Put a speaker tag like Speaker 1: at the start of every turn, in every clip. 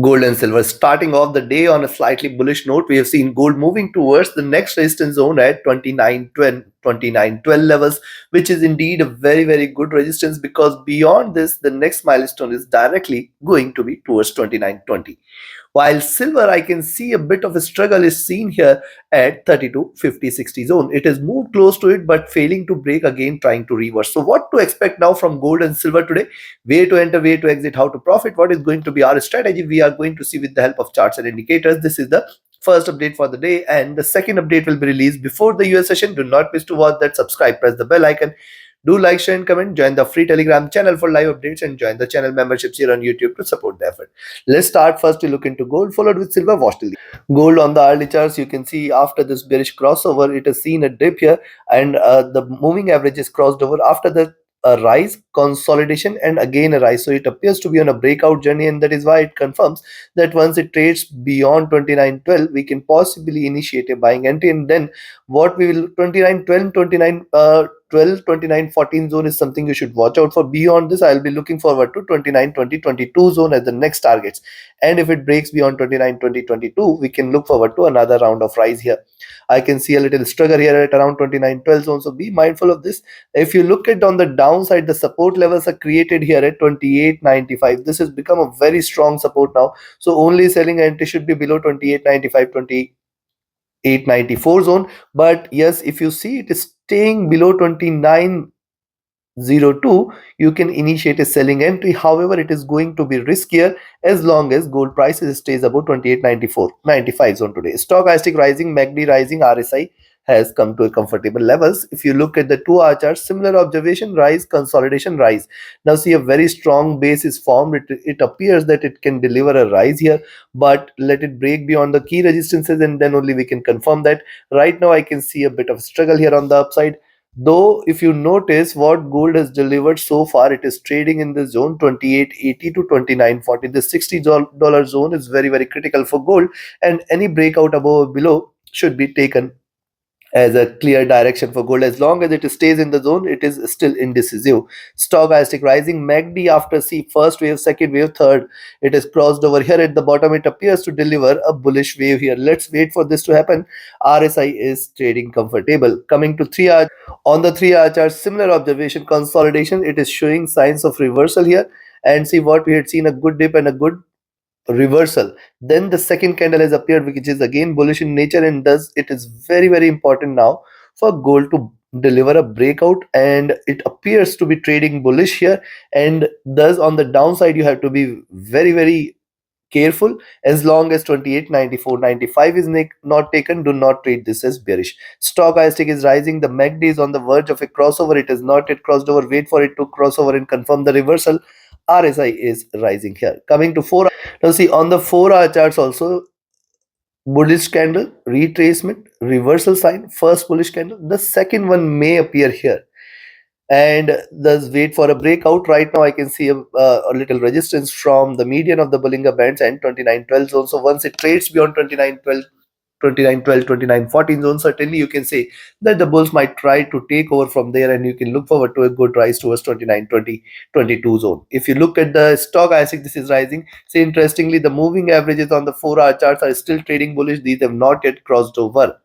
Speaker 1: Gold and silver starting off the day on a slightly bullish note. We have seen gold moving towards the next resistance zone at 2912 levels, which is indeed a very good resistance, because beyond this the next milestone is directly going to be towards 2920. While silver, I can see a bit of a struggle is seen here at 32, 50, 60 zone. It has moved close to it but failing to break again, trying to reverse. So what to expect now from gold and silver today? Way to enter, way to exit, how to profit, what is going to be our strategy? We are going to see with the help of charts and indicators. This is the first update for the day, and the second update will be released before the US session. Do not miss to watch that. Subscribe, press the bell icon, do like, share, and comment. Join the free Telegram channel for live updates, and join the channel memberships here on YouTube to support the effort. Let's start first to look into gold, followed with silver. Watch till the gold on the early charts. You can see after this bearish crossover, it has seen a dip here, and the moving average is crossed over. After the a rise, consolidation, and again a rise. So it appears to be on a breakout journey, and that is why it confirms that once it trades beyond 2912, we can possibly initiate a buying entry. And then what we will 2912, 12, 29, 14 zone is something you should watch out for. Beyond this, I'll be looking forward to 29, 20, 22 zone as the next targets. And if it breaks beyond 29, 20, 22, we can look forward to another round of rise here. I can see a little struggle here at around 29, 12 zone. So be mindful of this. If you look at on the downside, the support levels are created here at 28.95. This has become a very strong support now. So only selling entry should be below 28.95, 28.94 zone. But yes, if you see it is staying below 29.02, you can initiate a selling entry. However, it is going to be riskier as long as gold prices stays above 28.94, 95 zone today. Stochastic rising, MACD rising, RSI has come to a comfortable levels. If you look at the 2-hour chart, similar observation: rise, consolidation, rise. Now see a very strong base is formed. It appears that it can deliver a rise here, but let it break beyond the key resistances, and then only we can confirm that. Right now I can see a bit of struggle here on the upside. Though if you notice what gold has delivered so far, it is trading in the zone 28.80 to 29.40. The $60 zone is very critical for gold, and any breakout above or below should be taken as a clear direction for gold. As long as it stays in the zone, it is still indecisive. Stochastic rising, MACD after see first wave, second wave, third, it is crossed over here at the bottom. It appears to deliver a bullish wave here. Let's wait for this to happen. RSI is trading comfortable. Coming to 3-hour, on the 3-hour chart, similar observation: consolidation. It is showing signs of reversal here, and see what we had seen, a good dip and a good reversal. Then the second candle has appeared, which is again bullish in nature, and thus it is very important now for gold to deliver a breakout, and it appears to be trading bullish here. And thus on the downside you have to be very careful. As long as 28.94, 95 is not taken, do not treat this as bearish. Stochastic is rising. The MACD is on the verge of a crossover. It has not yet crossed over. Wait for it to cross over and confirm the reversal. RSI is rising here. Coming to 4. Now see on the 4-hour charts also, bullish candle, retracement, reversal sign, first bullish candle. The second one may appear here, and thus wait for a breakout. Right now I can see a little resistance from the median of the Bollinger Bands and 2912 zone. So once it trades beyond 2912, 2912, 2914 zone, certainly you can say that the bulls might try to take over from there, and you can look forward to a good rise towards 2920, 22 zone. If you look at the stock ISIC, this is rising. See, interestingly, the moving averages on the 4-hour charts are still trading bullish. These have not yet crossed over.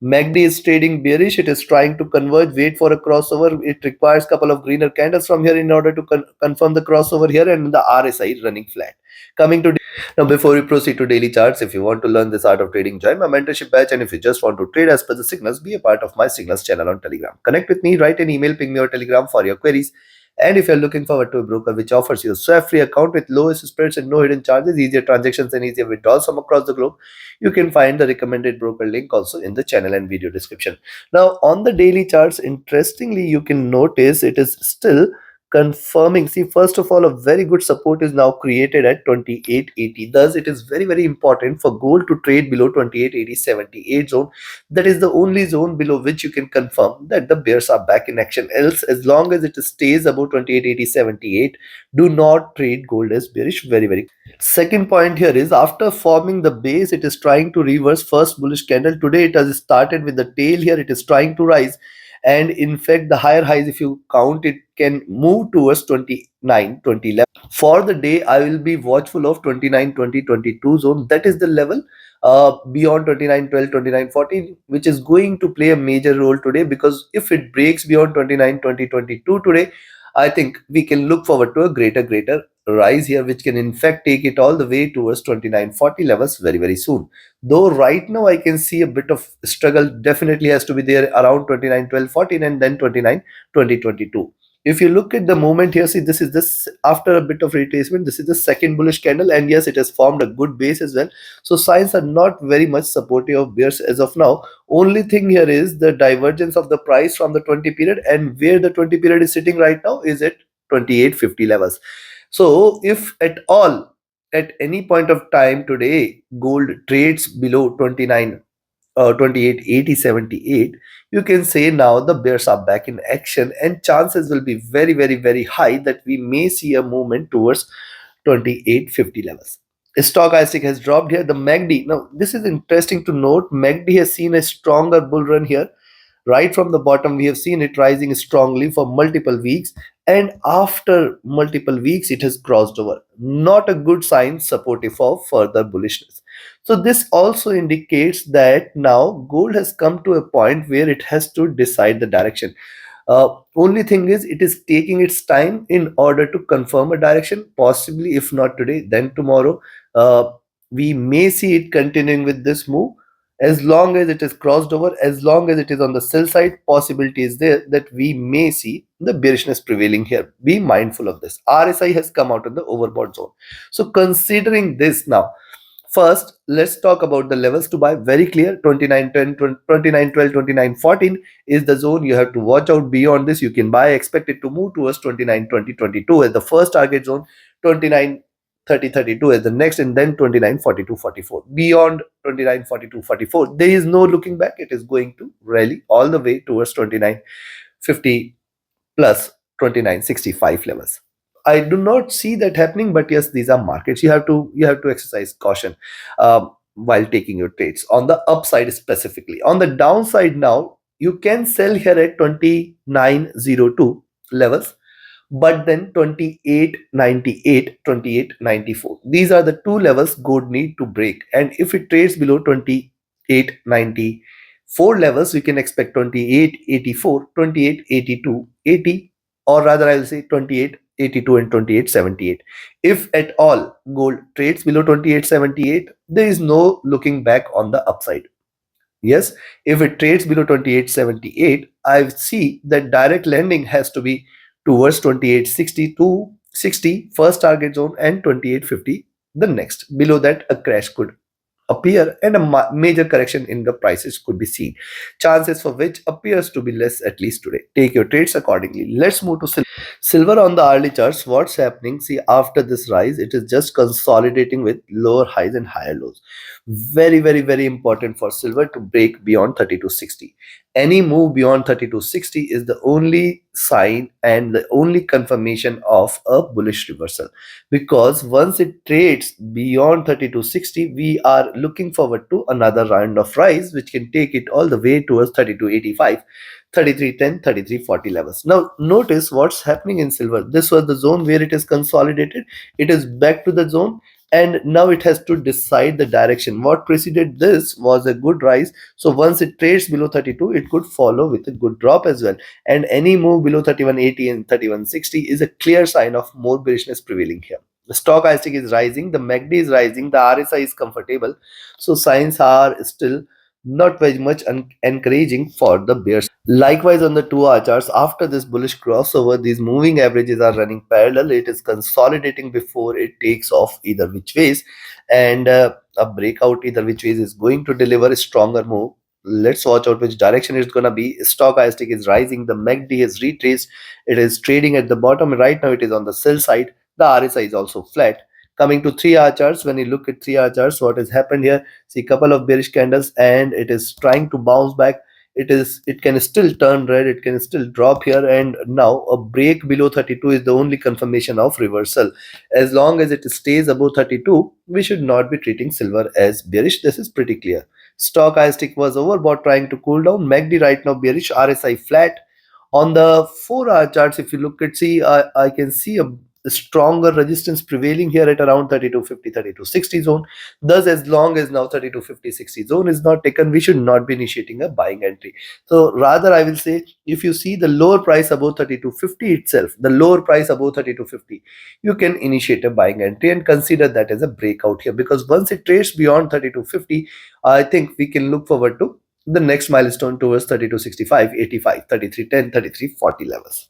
Speaker 1: MACD is trading bearish. It is trying to converge. Wait for a crossover. It requires couple of greener candles from here in order to confirm the crossover here, and the RSI running flat. Coming to now, before we proceed to daily charts, if you want to learn this art of trading, join my mentorship batch. And if you just want to trade as per the signals, be a part of my signals channel on Telegram. Connect with me, write an email, ping me or Telegram for your queries. And if you're looking forward to a broker which offers you a swap-free account with lowest spreads and no hidden charges, easier transactions and easier withdrawals from across the globe, you can find the recommended broker link also in the channel and video description. Now on the daily charts, interestingly, you can notice it is still confirming. See, first of all, a very good support is now created at 28.80. Thus it is very important for gold to trade below 28.80, 78 zone. That is the only zone below which you can confirm that the bears are back in action. Else, as long as it stays above 28.80, 78, do not trade gold as bearish. Very second point here is, after forming the base, it is trying to reverse first bullish candle. Today it has started with the tail here. It is trying to rise, and in fact the higher highs, if you count it can move towards 29, 20 level. For the day, I will be watchful of 29, 20, 22 zone. That is the level beyond 29, 12, 29, 14, which is going to play a major role today, because if it breaks beyond 29, 20, 22 today, I think we can look forward to a greater rise here, which can in fact take it all the way towards 29, 40 levels very soon. Though right now I can see a bit of struggle definitely has to be there around 29, 12, 14, and then 29, 20, 22. If you look at the movement here, see, this is this after a bit of retracement, this is the second bullish candle, and yes, it has formed a good base as well. So signs are not very much supportive of bears as of now. Only thing here is the divergence of the price from the 20 period, and where the 20 period is sitting right now is at 2850 levels. So if at all, at any point of time today, gold trades below 29, 28, 80, 78, you can say now the bears are back in action, and chances will be very high that we may see a movement towards 2850 levels. Stochastic has dropped here. The MACD, now this is interesting to note, MACD has seen a stronger bull run here. Right from the bottom, we have seen it rising strongly for multiple weeks, and after multiple weeks, it has crossed over. Not a good sign supportive of further bullishness. So, this also indicates that now gold has come to a point where it has to decide the direction. Only thing is, it is taking its time in order to confirm a direction. Possibly, if not today, then tomorrow. We may see it continuing with this move. As long as it is crossed over, as long as it is on the sell side, possibility is there that we may see the bearishness prevailing here. Be mindful of this. RSI has come out of the overbought zone. So considering this now, first, let's talk about the levels to buy. Very clear, 29.10, 29.12, 29.14 is the zone you have to watch out. Beyond this, you can buy. Expect it to move towards 29.20, 22 as the first target zone, 29.30, 32 as the next, and then 29.42, 44. Beyond 29.42, 44, there is no looking back. It is going to rally all the way towards 29.50 plus 29.65 levels. I do not see that happening, but yes, these are markets. You have to exercise caution while taking your trades. On the upside specifically, on the downside now, you can sell here at 29.02 levels, but then 28.98, 28.94. These are the two levels gold need to break, and if it trades below 28.94 levels, we can expect 28.84, 28.82, 80, or rather I will say 28.82 and 28.78. If at all gold trades below 28.78, there is no looking back on the upside. Yes, if it trades below 28.78, I see that direct lending has to be towards 28.60 to 60 first target zone, and 28.50 the next. Below that, a crash could appear, and a major correction in the prices could be seen, chances for which appears to be less, at least today. Take your trades accordingly. Let's move to silver. Silver on the early charts, what's happening? See, after this rise, it is just consolidating with lower highs and higher lows. Very important for silver to break beyond 3260. Any move beyond 3260 is the only sign and the only confirmation of a bullish reversal, because once it trades beyond 3260, we are looking forward to another round of rise, which can take it all the way towards 3285, 3310, 3340 levels. Now notice what's happening in silver. This was the zone where it is consolidated. It is back to the zone, and now it has to decide the direction. What preceded this was a good rise, so once it trades below 32, it could follow with a good drop as well, and any move below 3180 and 3160 is a clear sign of more bearishness prevailing here. The stochastic is rising, the MACD is rising, the RSI is comfortable, so signs are still not very much encouraging for the bears. Likewise, on the 2-hour charts, after this bullish crossover, these moving averages are running parallel. It is consolidating before it takes off either which ways, and a breakout either which ways is going to deliver a stronger move. Let's watch out which direction it's gonna be. Stochastic is rising, the MACD is retraced, it is trading at the bottom. Right now, it is on the sell side. The RSI is also flat. Coming to 3-hour charts, when you look at 3-hour charts, what has happened here? See, couple of bearish candles, and it is trying to bounce back. It can still turn red, it can still drop here, and now a break below 32 is the only confirmation of reversal. As long as it stays above 32, we should not be treating silver as bearish. This is pretty clear. Stochastic was overbought, trying to cool down. MACD right now bearish, RSI flat. On the 4-hour charts, if you look at, see, I can see a stronger resistance prevailing here at around 3250, 3260 zone. Thus, as long as now 3250, 60 zone is not taken, we should not be initiating a buying entry. So rather, I will say, if you see the lower price above 3250 itself, the lower price above 3250, you can initiate a buying entry and consider that as a breakout here, because once it trades beyond 3250, I think we can look forward to the next milestone towards 3265, 85, 3310, 3340 levels.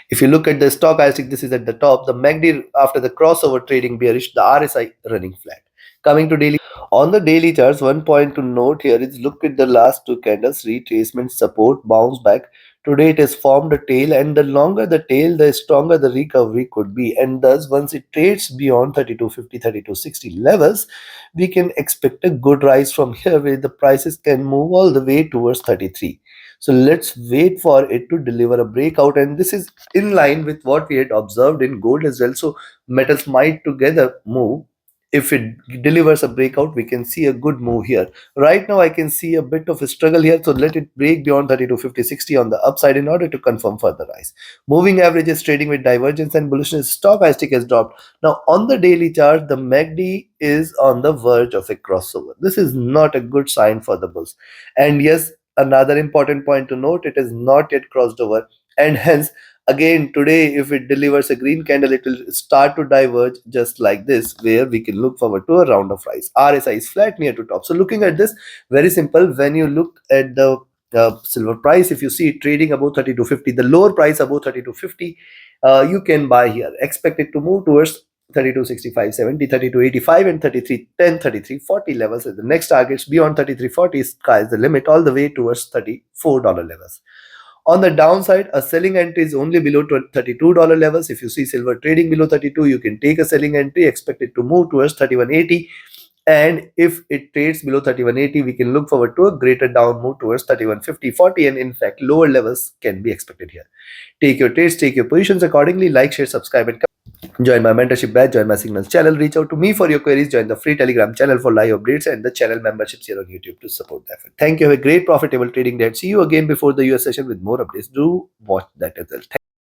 Speaker 1: If you look at the stochastic, this is at the top. The MACD after the crossover trading bearish, the RSI running flat. Coming to daily, on the daily charts, one point to note here is look at the last two candles, retracement, support, bounce back. Today it has formed a tail, and the longer the tail, the stronger the recovery could be. And thus, once it trades beyond 3250, 3260 levels, we can expect a good rise from here, where the prices can move all the way towards 33. So let's wait for it to deliver a breakout, and this is in line with what we had observed in gold as well. So metals might together move. If it delivers a breakout, we can see a good move here. Right now I can see a bit of a struggle here, so let it break beyond 32 50 60 on the upside in order to confirm further rise. Moving averages trading with divergence and bullishness, stochastic has dropped. Now on the daily chart, the MACD is on the verge of a crossover. This is not a good sign for the bulls. And yes, another important point to note, it is not yet crossed over, and hence again today if it delivers a green candle, it will start to diverge just like this, where we can look forward to a round of rise. RSI is flat near to top. So looking at this, very simple. When you look at the silver price, if you see it trading above 3250, the lower price above 3250, you can buy here. Expect it to move towards 3265, 70, 3285 and 3310, 3340 levels as the next targets. Beyond 3340, sky is the limit, all the way towards $34 levels. On the downside, a selling entry is only below $32 levels. If you see silver trading below 32, you can take a selling entry, expect it to move towards 3180. And if it trades below 3180, we can look forward to a greater down move towards 3150, 40, and in fact lower levels can be expected here. Take your trades, take your positions accordingly. Like, share, subscribe, and join my mentorship batch, join my signals channel, reach out to me for your queries, join the free Telegram channel for live updates, and the channel memberships here on YouTube to support the effort. Thank you. Have a great profitable trading day. See you again before the US session with more updates. Do watch that as well.